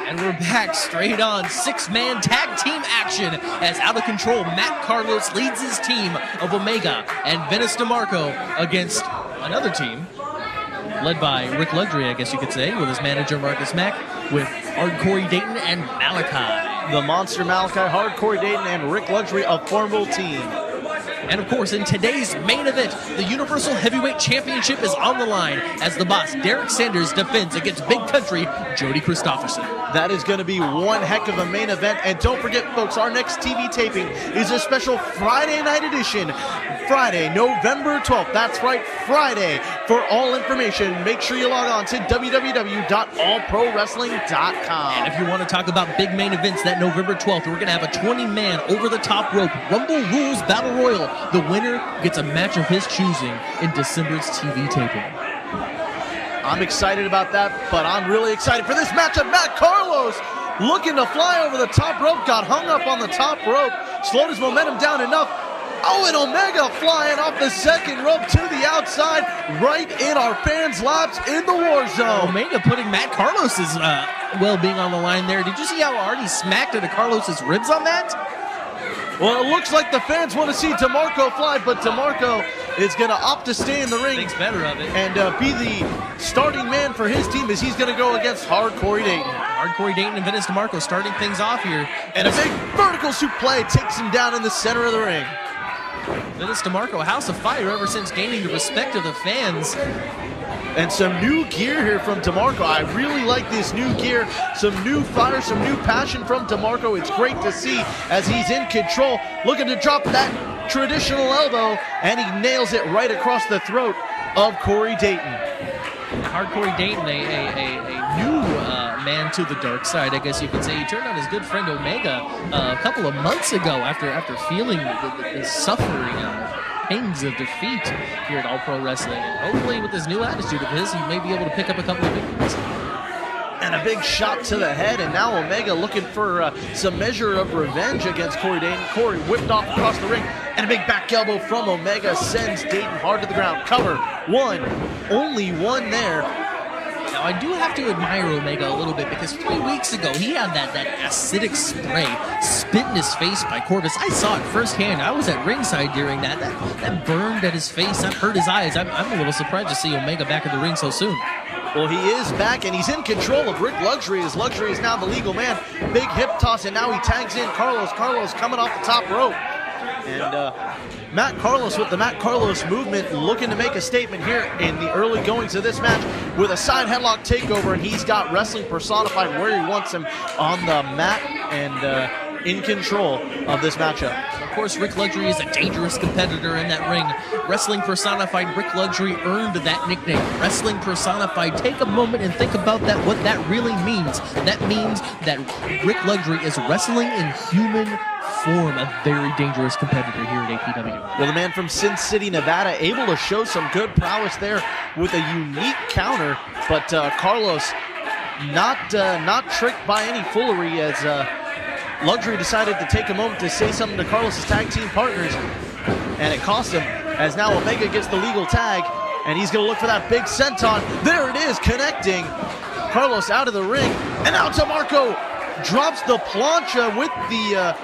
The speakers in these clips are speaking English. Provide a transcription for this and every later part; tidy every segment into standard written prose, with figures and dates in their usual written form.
And we're back straight on six-man tag team action as out of control Matt Carlos leads his team of Omega and Vennis DeMarco against another team led by Rick Luxury, I guess you could say, with his manager Marcus Mack, with Cory Dayton and Malachi. The Monster Malachi, Cory Dayton, and Rick Luxury, a formidable team. And of course, in today's main event, the Universal Heavyweight Championship is on the line as the boss, Derek Sanders, defends against Big Country, Jody Christopherson. That is going to be one heck of a main event. And don't forget, folks, our next TV taping is a special Friday night edition. Friday, November 12th. That's right, Friday. For all information, make sure you log on to www.allprowrestling.com. And if you want to talk about big main events that November 12th, we're going to have a 20-man over-the-top rope Rumble Rules Battle Royal. The winner gets a match of his choosing in December's TV taping. I'm excited about that, but I'm really excited for this matchup. Matt Carlos looking to fly over the top rope, got hung up on the top rope, slowed his momentum down enough. Oh, and Omega flying off the second rope to the outside, right in our fans' laps in the war zone. Omega putting Matt Carlos's well-being on the line there. Did you see how hard he smacked into Carlos's ribs on that? Well, it looks like the fans want to see DeMarco fly, but DeMarco is going to opt to stay in the ring. Thinks better of it. And be the starting man for his team as he's going to go against Cory Dayton. Cory Dayton and Vennis DeMarco starting things off here. And a big vertical suplex takes him down in the center of the ring. Vennis DeMarco, house of fire ever since gaining the respect of the fans. And some new gear here from DeMarco. I really like this new gear. Some new fire, some new passion from DeMarco. It's great to see as he's in control, looking to drop that traditional elbow, and he nails it right across the throat of Cory Dayton. Cory Dayton, a new man to the dark side, I guess you could say. He turned on his good friend Omega a couple of months ago after feeling the suffering pains of defeat here at All Pro Wrestling. And hopefully with this new attitude of his, he may be able to pick up a couple of victories. And a big shot to the head, and now Omega looking for some measure of revenge against Cory Dayton. Cory whipped off across the ring, and a big back elbow from Omega sends Dayton hard to the ground. Cover, one, only one there. Now, I do have to admire Omega a little bit because 3 weeks ago, he had that acidic spray spit in his face by Corvus. I saw it firsthand. I was at ringside during that. That burned at his face. That hurt his eyes. I'm a little surprised to see Omega back in the ring so soon. Well, he is back, and he's in control of Rick Luxury, as Luxury is now the legal man. Big hip toss, and now he tags in Carlos. Carlos coming off the top rope. And Matt Carlos with the Matt Carlos movement looking to make a statement here in the early goings of this match with a side headlock takeover, and he's got wrestling personified where he wants him on the mat and in control of this matchup. Of course, Rick Luxury is a dangerous competitor in that ring. Wrestling personified, Rick Luxury earned that nickname. Wrestling personified, take a moment and think about that, what that really means. That means that Rick Luxury is wrestling in human form, a very dangerous competitor here at APW. Well, the man from Sin City, Nevada, able to show some good prowess there with a unique counter, but Carlos not tricked by any foolery as Luxury decided to take a moment to say something to Carlos' tag team partners, and it cost him, as now Omega gets the legal tag, and he's going to look for that big senton. There it is, connecting Carlos out of the ring, and now DeMarco drops the plancha with the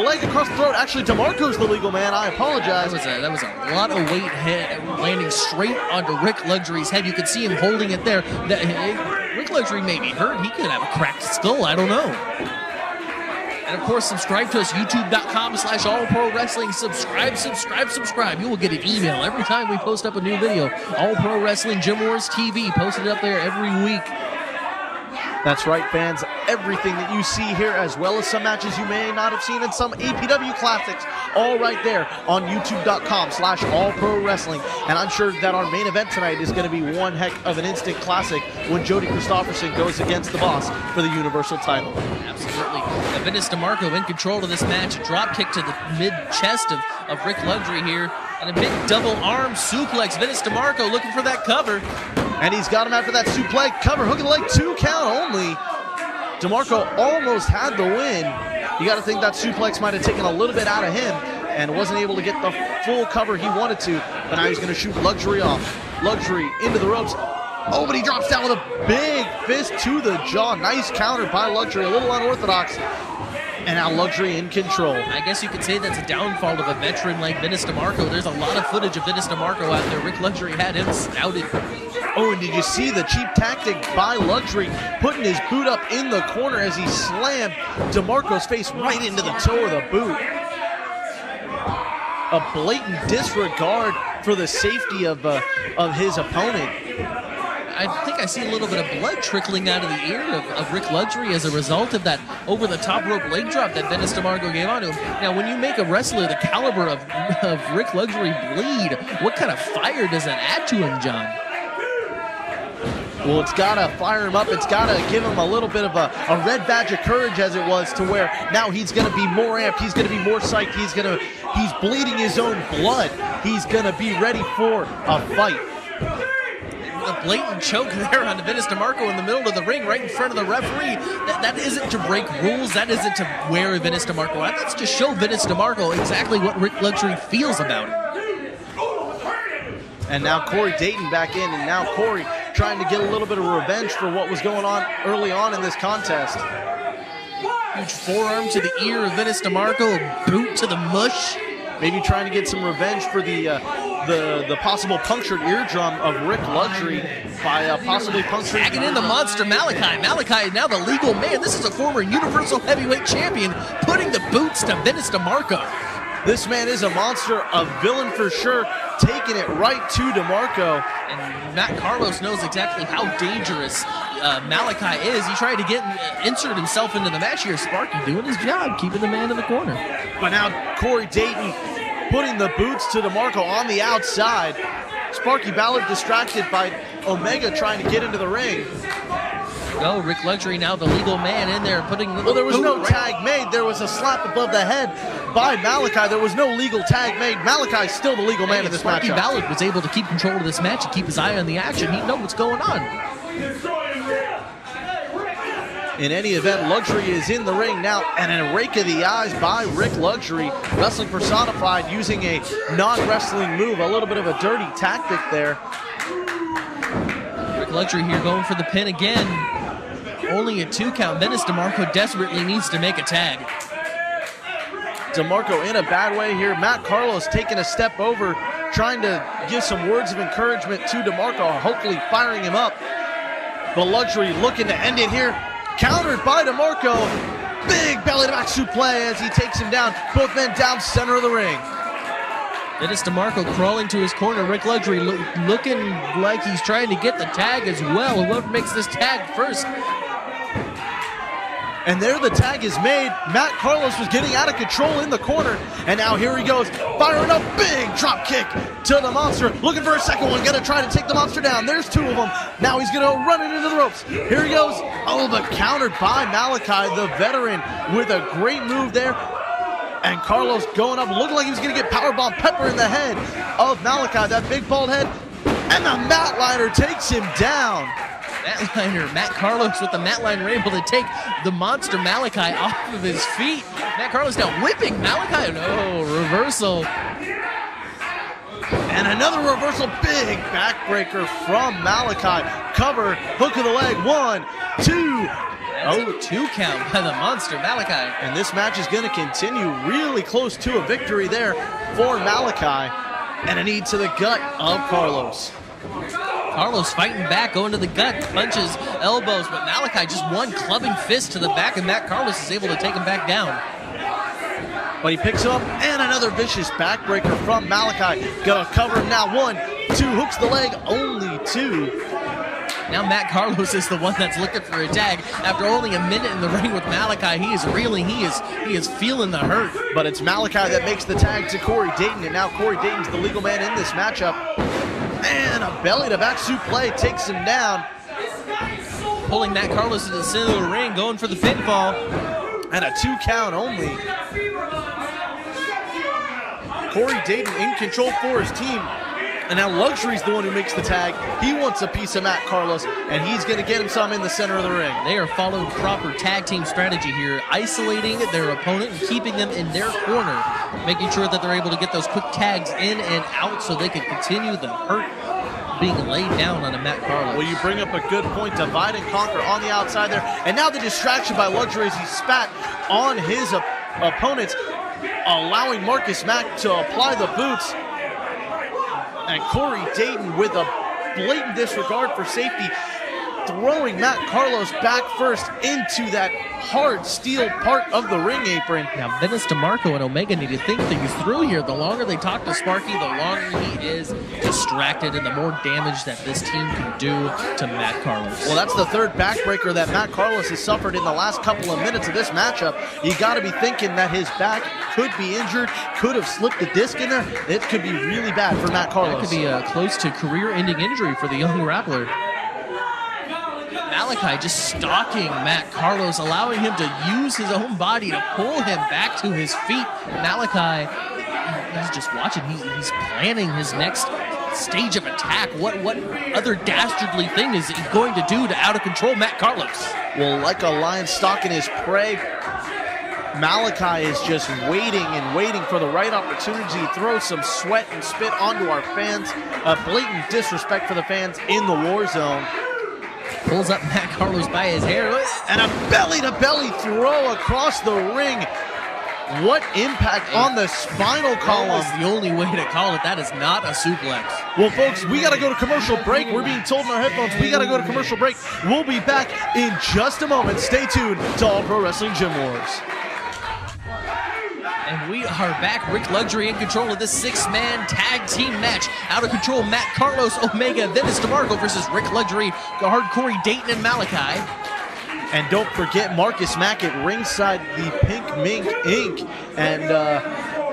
leg across the throat. Actually, DeMarco's the legal man. I apologize. That was a lot of weight landing straight onto Rick Luxury's head. You could see him holding it there. Rick Luxury may be hurt. He could have a cracked skull. I don't know. And of course, subscribe to us, youtube.com/allprowrestling. Subscribe. You will get an email every time we post up a new video. All Pro Wrestling Gym Wars TV, posted up there every week. That's right, fans. Everything that you see here, as well as some matches you may not have seen in some APW classics, all right there on youtube.com/allprowrestling. And I'm sure that our main event tonight is going to be one heck of an instant classic when Jody Christopherson goes against the boss for the Universal title. Absolutely. Vennis DeMarco in control of this match. A drop kick to the mid-chest of Rick Luxury here. And a big double arm suplex. Vennis DeMarco looking for that cover. And he's got him after that suplex cover. Hook of the leg, 2 count only. DeMarco almost had the win. You got to think that suplex might have taken a little bit out of him and wasn't able to get the full cover he wanted to. But now he's going to shoot Luxury off. Luxury into the ropes. Oh, but he drops down with a big fist to the jaw. Nice counter by Luxury, a little unorthodox. And now Luxury in control. I guess you could say that's a downfall of a veteran like Vennis DeMarco. There's a lot of footage of Vennis DeMarco out there. Rick Luxury had him snouted. Oh, and did you see the cheap tactic by Luxury, putting his boot up in the corner as he slammed DeMarco's face right into the toe of the boot. A blatant disregard for the safety of his opponent. I think I see a little bit of blood trickling out of the ear of Rick Luxury as a result of that over-the-top rope leg drop that Vennis DeMarco gave onto him. Now, when you make a wrestler the caliber of Rick Luxury bleed, what kind of fire does that add to him, John? Well, it's got to fire him up. It's got to give him a little bit of a red badge of courage, as it was, to where now he's going to be more amped. He's going to be more psyched. He's bleeding his own blood. He's going to be ready for a fight. A blatant choke there on Vennis DeMarco in the middle of the ring, right in front of the referee. That isn't to break rules. That isn't to wear Vennis DeMarco out. That's to show Vennis DeMarco exactly what Rick Luxury feels about it. And now Cory Dayton back in, and now Cory trying to get a little bit of revenge for what was going on early on in this contest. Huge forearm to the ear of Vennis DeMarco, a boot to the mush. Maybe trying to get some revenge for the possible punctured eardrum of Rick Luxury by possibly puncturing. Tagging in the monster Malachi. Malachi now the legal man. This is a former Universal Heavyweight Champion putting the boots to Vennis DeMarco. This man is a monster, a villain for sure, taking it right to DeMarco. And Matt Carlos knows exactly how dangerous Malachi is. He tried to insert himself into the match here. Sparky doing his job, keeping the man in the corner. But now Cory Dayton putting the boots to DeMarco on the outside. Sparky Ballard distracted by Omega trying to get into the ring. Go, Rick Luxury now the legal man in there putting the there was no tag made. There was a slap above the head by Malachi. There was no legal tag made. Malachi's still the legal man in this match. Sparky Ballard was able to keep control of this match and keep his eye on the action. He knows what's going on. In any event, Luxury is in the ring now, and a rake of the eyes by Rick Luxury, wrestling personified, using a non-wrestling move, a little bit of a dirty tactic there. Rick Luxury here going for the pin again. Only a 2 count. Vennis DeMarco desperately needs to make a tag. DeMarco in a bad way here. Matt Carlos taking a step over, trying to give some words of encouragement to DeMarco, hopefully firing him up. But Luxury looking to end it here. Countered by DeMarco. Big belly-to-back suplex as he takes him down. Both men down center of the ring. Vennis DeMarco crawling to his corner. Rick Luxury looking like he's trying to get the tag as well. Whoever makes this tag first. And there the tag is made. Matt Carlos was getting out of control in the corner. And now here he goes, firing a big drop kick to the monster. Looking for a second one, gonna try to take the monster down. There's 2 of them. Now he's gonna run it into the ropes. Here he goes. Oh, but countered by Malachi, the veteran, with a great move there. And Carlos going up, looking like he was gonna get powerbomb pepper in the head of Malachi, that big bald head. And the mat liner takes him down. Matt Carlos with the mat line, able to take the monster Malachi off of his feet. Matt Carlos now whipping Malachi. No, reversal. And another reversal, big backbreaker from Malachi. Cover, hook of the leg, 1, 2. Oh, 2 count by the monster Malachi. And this match is going to continue, really close to a victory there for Malachi. And a knee to the gut of Carlos. Carlos fighting back, going to the gut, punches, elbows, but Malachi just one clubbing fist to the back, and Matt Carlos is able to take him back down. But he picks him up, and another vicious backbreaker from Malachi. Gonna cover him now, 1, 2, hooks the leg, only 2. Now Matt Carlos is the one that's looking for a tag. After only a minute in the ring with Malachi, he is reeling, he is feeling the hurt. But it's Malachi that makes the tag to Cory Dayton, and now Cory Dayton's the legal man in this matchup. And a belly-to-back suplex takes him down. Pulling Matt Carlos to the center of the ring, going for the pinfall. And a 2 count only. Cory Dayton in control for his team. And now Luxury's the one who makes the tag. He wants a piece of Matt Carlos, and he's going to get him some in the center of the ring. They are following proper tag team strategy here, isolating their opponent and keeping them in their corner, making sure that they're able to get those quick tags in and out so they can continue the hurt. being laid down on a Matt Carlos. Well, you bring up a good point. Divide and conquer on the outside there. And now the distraction by Luxury as he spat on his opponents, allowing Marcus Mack to apply the boots. And Cory Dayton with a blatant disregard for safety, throwing Matt Carlos back first into that hard steel part of the ring apron. Now, Vennis, DeMarco, and Omega need to think things through here. The longer they talk to Sparky, the longer he is distracted and the more damage that this team can do to Matt Carlos. Well, that's the third backbreaker that Matt Carlos has suffered in the last couple of minutes of this matchup. You got to be thinking that his back could be injured, could have slipped a disc in there. It could be really bad for Matt Carlos. That could be close to career-ending injury for the young grappler. Malachi just stalking Matt Carlos, allowing him to use his own body to pull him back to his feet. Malachi, he's just watching. He's planning his next stage of attack. What other dastardly thing is he going to do to out-of-control Matt Carlos? Well, like a lion stalking his prey, Malachi is just waiting and waiting for the right opportunity to throw some sweat and spit onto our fans. A blatant disrespect for the fans in the war zone. Pulls up Matt Carlos by his hair. And a belly-to-belly throw across the ring. What impact on the spinal column. That was the only way to call it. That is not a suplex. Well, folks, we got to go to commercial break. We're being told in our headphones we got to go to commercial break. We'll be back in just a moment. Stay tuned to All Pro Wrestling Gym Wars. And we are back. Rick Luxury in control of this six-man tag team match. Out of control, Matt Carlos, Omega, Vennis, DeMarco versus Rick Luxury, Cory Dayton, and Malachi. And don't forget Marcus Mack at ringside, the Pink Mink Inc. And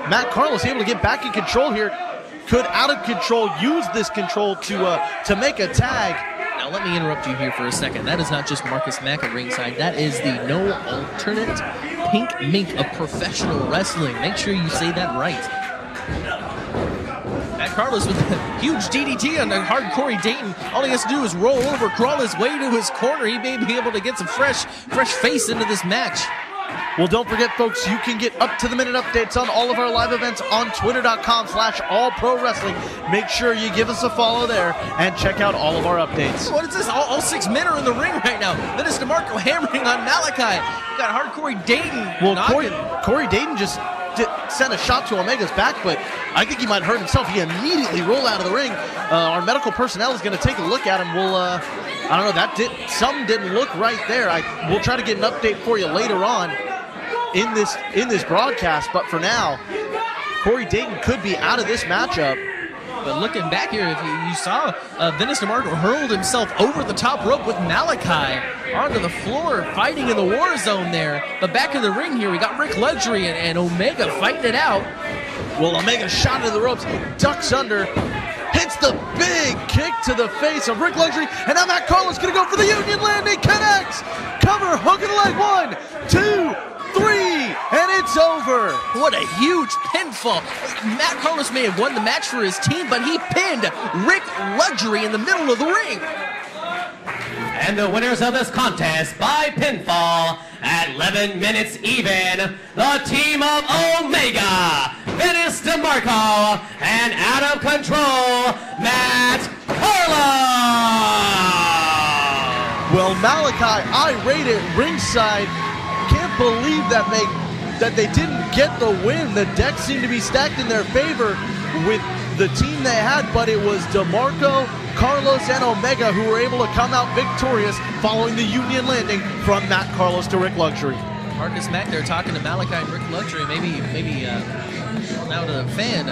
Matt Carlos able to get back in control here. Could out of control use this control to make a tag. Now let me interrupt you here for a second. That is not just Marcus Mack at ringside. That is the no alternate Pink Mink of professional wrestling. Make sure you say that right. Matt Carlos with a huge DDT on the hard Cory Dayton. All he has to do is roll over, crawl his way to his corner. He may be able to get some fresh face into this match. Well, don't forget, folks, you can get up-to-the-minute updates on all of our live events on twitter.com/allprowrestling. Make sure you give us a follow there and check out all of our updates. What is this? All 6 men are in the ring right now. Vennis, DeMarco hammering on Malachi. We got hard Cory Dayton. Well, Cory Dayton just sent a shot to Omega's back, but I think he might hurt himself. He immediately rolled out of the ring. Our medical personnel is going to take a look at him. We'll, I don't know, something didn't look right there. We'll try to get an update for you later on in this broadcast, but for now, Cory Dayton could be out of this matchup. But looking back here, if you saw Vennis DeMarco hurled himself over the top rope with Malachi onto the floor, fighting in the war zone there. But back in the ring here, we got Rick Luxury and Omega fighting it out. Well, Omega shot into the ropes, ducks under, hits the big kick to the face of Rick Luxury, and now Matt Carlos going to go for the Union Landing, connects, cover, hook of the leg, 1, 2, 3, and it's over. What a huge pinfall. Matt Carlos may have won the match for his team, but he pinned Rick Luxury in the middle of the ring. And the winners of this contest by pinfall at 11 minutes even, the team of Omega, Vennis DeMarco, and out of control, Matt Carlos. Well, Malachi, irate at ringside, can't believe that they didn't get the win. The deck seemed to be stacked in their favor with the team they had, but it was DeMarco, Carlos, and Omega who were able to come out victorious following the Union Landing from Matt Carlos to Rick Luxury. Marcus Mack there talking to Malachi and Rick Luxury. Maybe now to the fan,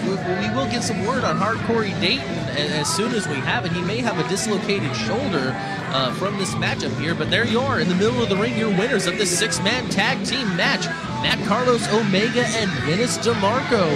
we will get some word on hard Cory Dayton as soon as we have it. He may have a dislocated shoulder from this matchup here, but there you are in the middle of the ring, your winners of this 6-man tag team match, Matt Carlos, Omega, and Vennis DeMarco.